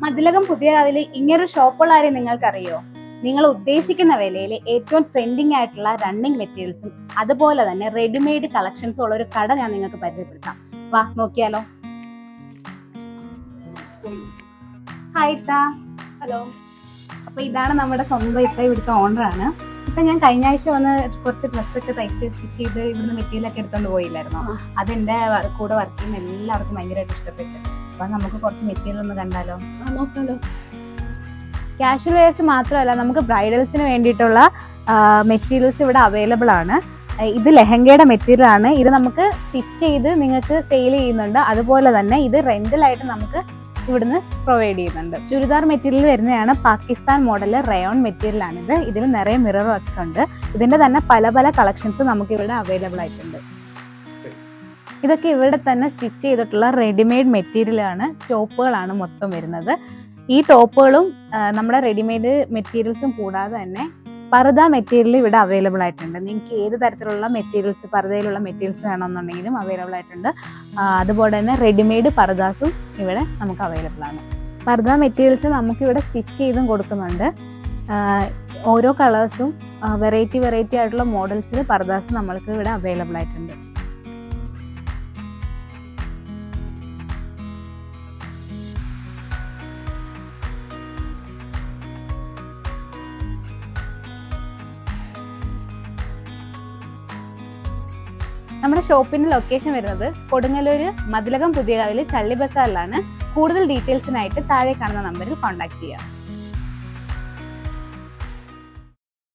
മതിലകം പുതിയകാവില് ഇങ്ങനൊരു ഷോപ്പുള്ള കാര്യം നിങ്ങൾക്കറിയോ? നിങ്ങൾ ഉദ്ദേശിക്കുന്ന വിലയിൽ ഏറ്റവും ട്രെൻഡിങ് ആയിട്ടുള്ള റണ്ണിങ് മെറ്റീരിയൽസും അതുപോലെ തന്നെ റെഡിമെയ്ഡ് കളക്ഷൻസും ഉള്ള ഒരു കട ഞാൻ നിങ്ങൾക്ക് പരിചയപ്പെടുത്താം. വാ നോക്കിയാലോ. ഹായ് ഇത്ത. ഹലോ. അപ്പൊ ഇതാണ് നമ്മുടെ സ്വന്തം ഇവിടുത്തെ ഓണറാണ്. ഇപ്പൊ ഞാൻ കഴിഞ്ഞ ആഴ്ച വന്ന് കുറച്ച് ഡ്രസ്സൊക്കെ തയ്ച്ച് സ്റ്റിച്ച് ചെയ്ത് ഇവിടുന്ന് മെറ്റീരിയലൊക്കെ എടുത്തോണ്ട് പോയില്ലായിരുന്നോ? അതെന്റെ കൂടെ വർക്ക് ചെയ്യുന്ന എല്ലാവർക്കും ഭയങ്കരമായിട്ട് ഇഷ്ടപ്പെട്ടു. അപ്പൊ നമുക്ക് കുറച്ച് മെറ്റീരിയൽ ഒന്ന് കണ്ടാലോ? നോക്കാലോ. കാഷ്വൽ വെയർസ് മാത്രമല്ല, നമുക്ക് ബ്രൈഡൽസിന് വേണ്ടിയിട്ടുള്ള മെറ്റീരിയൽസ് ഇവിടെ അവൈലബിൾ ആണ്. ഇത് ലെഹങ്കയുടെ മെറ്റീരിയൽ ആണ്. ഇത് നമുക്ക് സ്റ്റിച്ച് ചെയ്ത് നിങ്ങൾക്ക് സെയിൽ ചെയ്യുന്നുണ്ട്. അതുപോലെ തന്നെ ഇത് റെന്റലായിട്ട് നമുക്ക് ഇവിടുന്ന് പ്രൊവൈഡ് ചെയ്യുന്നുണ്ട്. ചുരിദാർ മെറ്റീരിയൽ വരുന്നതാണ് പാകിസ്ഥാൻ മോഡൽ റയോൺ മെറ്റീരിയൽ ആണിത്. ഇതിൽ നിറയെ മിറർ വർക്ക്സ് ഉണ്ട്. ഇതിന്റെ തന്നെ പല പല കളക്ഷൻസ് നമുക്ക് ഇവിടെ അവൈലബിൾ ആയിട്ടുണ്ട്. ഇതൊക്കെ ഇവിടെ തന്നെ സ്റ്റിച്ച് ചെയ്തിട്ടുള്ള റെഡിമെയ്ഡ് മെറ്റീരിയൽ ആണ്. ടോപ്പുകളാണ് മൊത്തം വരുന്നത്. ഈ ടോപ്പുകളും നമ്മുടെ റെഡിമെയ്ഡ് മെറ്റീരിയൽസും കൂടാതെ തന്നെ പർദ മെറ്റീരിയൽ ഇവിടെ അവൈലബിൾ ആയിട്ടുണ്ട്. നിങ്ങൾക്ക് ഏത് തരത്തിലുള്ള മെറ്റീരിയൽസ്, പർദയിലുള്ള മെറ്റീരിയൽസ് വേണമെന്നുണ്ടെങ്കിലും അവൈലബിൾ ആയിട്ടുണ്ട്. അതുപോലെ തന്നെ റെഡിമെയ്ഡ് പർദാസും ഇവിടെ നമുക്ക് അവൈലബിൾ ആണ്. പർദ മെറ്റീരിയൽസ് നമുക്കിവിടെ സ്റ്റിച്ച് ചെയ്തും കൊടുക്കുന്നുണ്ട്. ഓരോ കളേഴ്സും വെറൈറ്റി ആയിട്ടുള്ള മോഡൽസിൽ പർദാസ് നമ്മൾക്ക് ഇവിടെ അവൈലബിൾ ആയിട്ടുണ്ട്. നമ്മുടെ ഷോപ്പിന്റെ ലൊക്കേഷൻ വരുന്നത് കൊടുങ്ങല്ലൂര് മതിലകം പുതിയകാവില് ചള്ളി ബസാറിലാണ്. കൂടുതൽ ഡീറ്റെയിൽസിനായിട്ട് താഴെ കാണുന്ന നമ്പറിൽ കോൺടാക്ട് ചെയ്യാം.